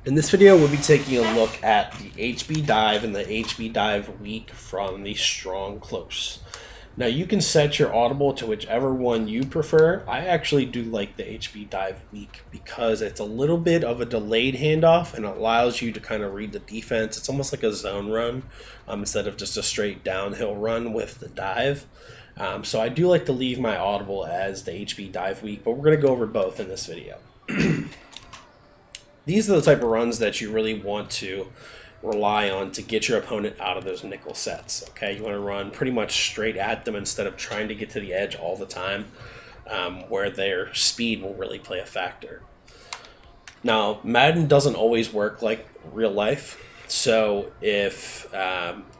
In this video, we'll be taking a look at the HB dive and the HB dive weak from the strong close. Now you can set your audible to whichever one you prefer. I actually do like the HB dive weak because it's a little bit of a delayed handoff and allows you to kind of read the defense. It's almost like a zone run instead of just a straight downhill run with the dive. So I do like to leave my audible as the HB dive weak, but we're going to go over both in this video. These are the type of runs that you really want to rely on to get your opponent out of those nickel sets. Okay, you want to run pretty much straight at them instead of trying to get to the edge all the time, where their speed will really play a factor. Now, Madden doesn't always work like real life, so if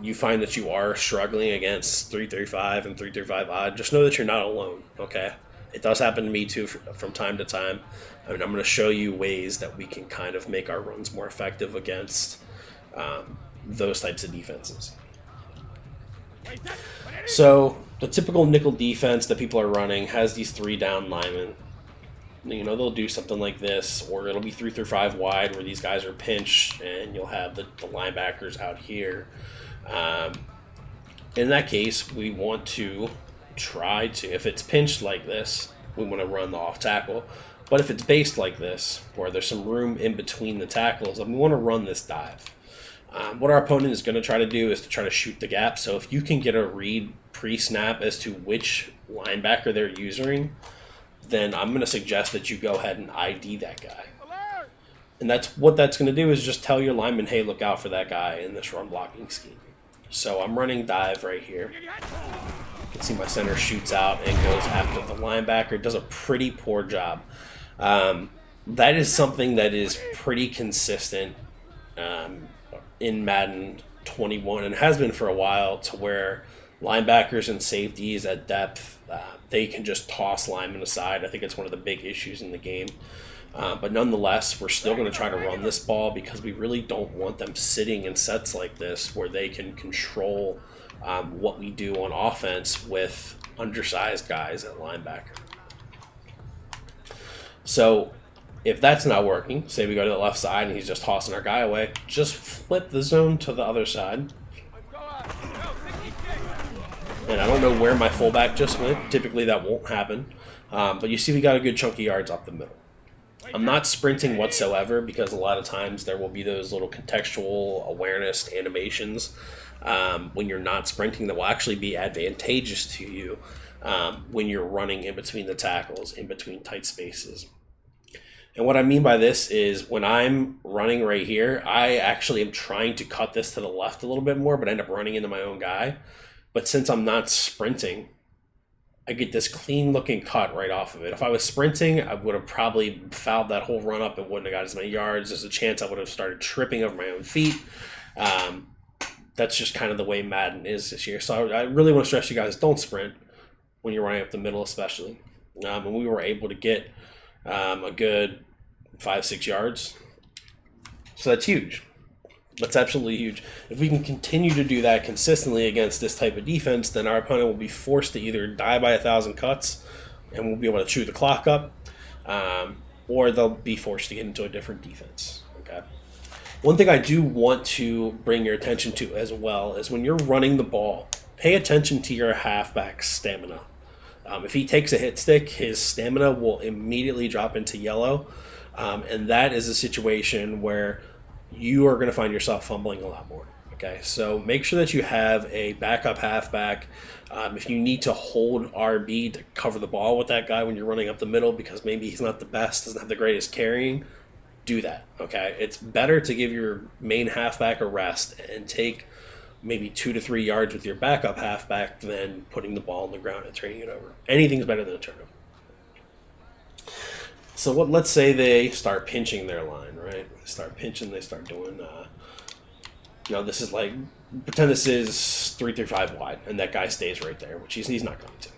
you find that you are struggling against 335 and 335 odd, just know that you're not alone. Okay, it does happen to me too from time to time. I mean, I'm going to show you ways that we can kind of make our runs more effective against those types of defenses. So the typical nickel defense that people are running has these 3 down linemen. You know, they'll do something like this, or it'll be 3 through 5 wide where these guys are pinched and you'll have the linebackers out here. In that case, we want to try to, if it's pinched like this, we want to run the off tackle. But if it's based like this, where there's some room in between the tackles, we want to run this dive. What our opponent is going to try to do is to try to shoot the gap. So if you can get a read pre-snap as to which linebacker they're using, then I'm going to suggest that you go ahead and ID that guy. And that's what that's going to do is just tell your lineman, hey, look out for that guy in this run blocking scheme. So I'm running dive right here. You can see my center shoots out and goes after the linebacker. Does a pretty poor job. That is something that is pretty consistent in Madden 21 and has been for a while, to where linebackers and safeties at depth, they can just toss linemen aside. I think it's one of the big issues in the game. But nonetheless, we're still going to try to run this ball because we really don't want them sitting in sets like this where they can control what we do on offense with undersized guys at linebacker. So if that's not working, say we go to the left side and he's just tossing our guy away, just flip the zone to the other side. And I don't know where my fullback just went. Typically that won't happen. But you see we got a good chunk of yards up the middle. I'm not sprinting whatsoever because a lot of times there will be those little contextual awareness animations when you're not sprinting that will actually be advantageous to you when you're running in between the tackles, in between tight spaces. And what I mean by this is when I'm running right here, I actually am trying to cut this to the left a little bit more, but end up running into my own guy. But since I'm not sprinting, I get this clean looking cut right off of it. If I was sprinting, I would have probably fouled that whole run up and wouldn't have got as many yards. There's a chance I would have started tripping over my own feet. That's just kind of the way Madden is this year. So I really want to stress you guys, don't sprint when you're running up the middle especially. And we were able to get a good 5-6 yards. So that's huge. That's absolutely huge. If we can continue to do that consistently against this type of defense, then our opponent will be forced to either die by 1,000 cuts and we'll be able to chew the clock up, or they'll be forced to get into a different defense. Okay. One thing I do want to bring your attention to as well is when you're running the ball, pay attention to your halfback's stamina. If he takes a hit stick, his stamina will immediately drop into yellow, and that is a situation where you are going to find yourself fumbling a lot more. Okay, so make sure that you have a backup halfback. If you need to hold RB to cover the ball with that guy when you're running up the middle because maybe he's not the best, doesn't have the greatest carrying, do that. Okay, it's better to give your main halfback a rest and take maybe 2 to 3 yards with your backup halfback than putting the ball on the ground and turning it over. Anything's better than a turnover. So let's say they start pinching their line, right? They start pinching, they start doing, this is like, pretend this is 3 through 5 wide, and that guy stays right there, which he's not going to.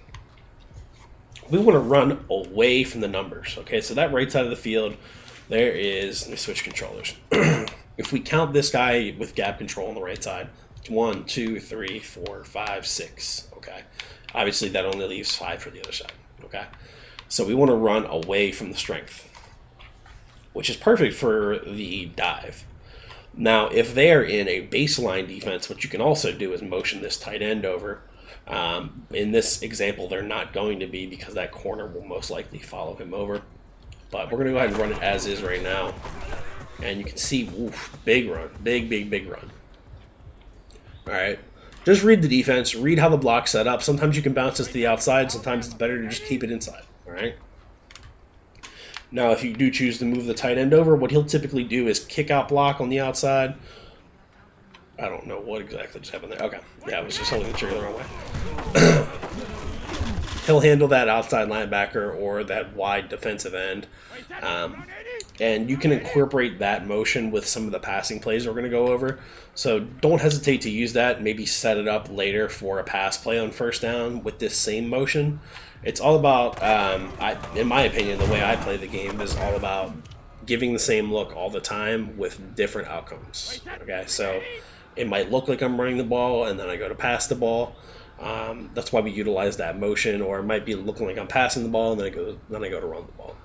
We want to run away from the numbers, okay? So that right side of the field, there is, let me switch controllers. If we count this guy with gap control on the right side, 1, 2, 3, 4, 5, 6, okay? Obviously, that only leaves 5 for the other side, okay? So we want to run away from the strength. which is perfect for the dive. Now, if they are in a baseline defense, what you can also do is motion this tight end over. In this example, they're not going to be because that corner will most likely follow him over. But we're going to go ahead and run it as is right now. And you can see, oof, big run. Big run. All right. Just read the defense. Read how the block's set up. Sometimes you can bounce this to the outside. Sometimes it's better to just keep it inside. All right. Now, if you do choose to move the tight end over, what he'll typically do is kick out block on the outside. I don't know what exactly just happened there. Okay. Yeah, I was just holding the trigger the wrong way. He'll handle that outside linebacker or that wide defensive end. And you can incorporate that motion with some of the passing plays we're going to go over. So don't hesitate to use that. Maybe set it up later for a pass play on first down with this same motion. It's all about, in my opinion, the way I play the game is all about giving the same look all the time with different outcomes. Okay, so it might look like I'm running the ball and then I go to pass the ball. That's why we utilize that motion, or it might be looking like I'm passing the ball and then I go to run the ball.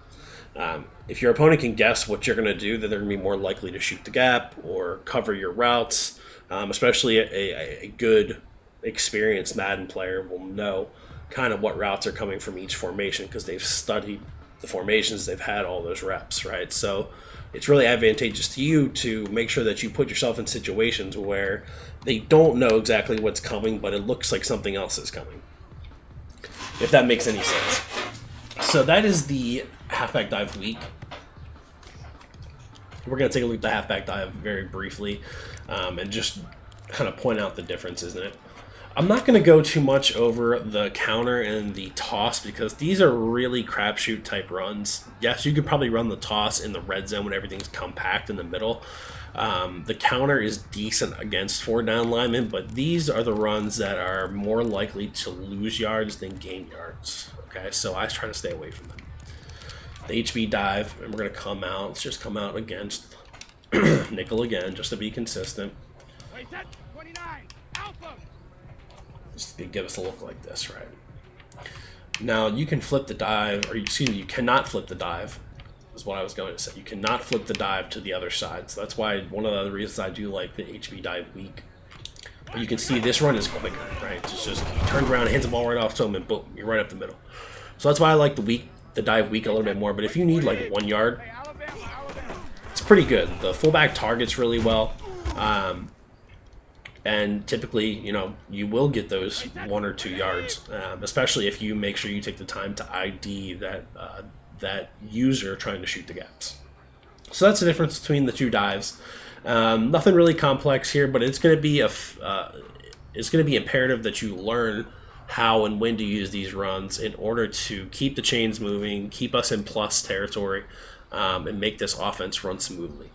If your opponent can guess what you're going to do, then they're going to be more likely to shoot the gap or cover your routes. Especially a good, experienced Madden player will know kind of what routes are coming from each formation because they've studied the formations, they've had all those reps, right? So it's really advantageous to you to make sure that you put yourself in situations where they don't know exactly what's coming, but it looks like something else is coming, if that makes any sense. So that is the halfback dive week. We're going to take a look at the halfback dive very briefly and just kind of point out the differences in it. I'm not going to go too much over the counter and the toss because these are really crapshoot type runs. Yes, you could probably run the toss in the red zone when everything's compact in the middle. The counter is decent against 4-down linemen, but these are the runs that are more likely to lose yards than gain yards. Okay, so I try to stay away from them. The HB dive, and we're going to come out. Let's just come out against nickel again, just to be consistent. Just to give us a look like this, right? Now, you can flip the dive, or excuse me, you cannot flip the dive, is what I was going to say. You cannot flip the dive to the other side. So that's why one of the other reasons I do like the HB dive weak. But you can see this run is quicker, right? It's just, you turn around, hits the ball right off to him, and boom, you're right up the middle. So that's why I like the dive weak a little bit more. But if you need like 1 yard, it's pretty good. The fullback targets really well. And typically, you know, you will get those 1 or 2 yards, especially if you make sure you take the time to ID that user trying to shoot the gaps. So that's the difference between the two dives. Nothing really complex here, but it's going to be imperative that you learn how and when to use these runs in order to keep the chains moving, keep us in plus territory, and make this offense run smoothly.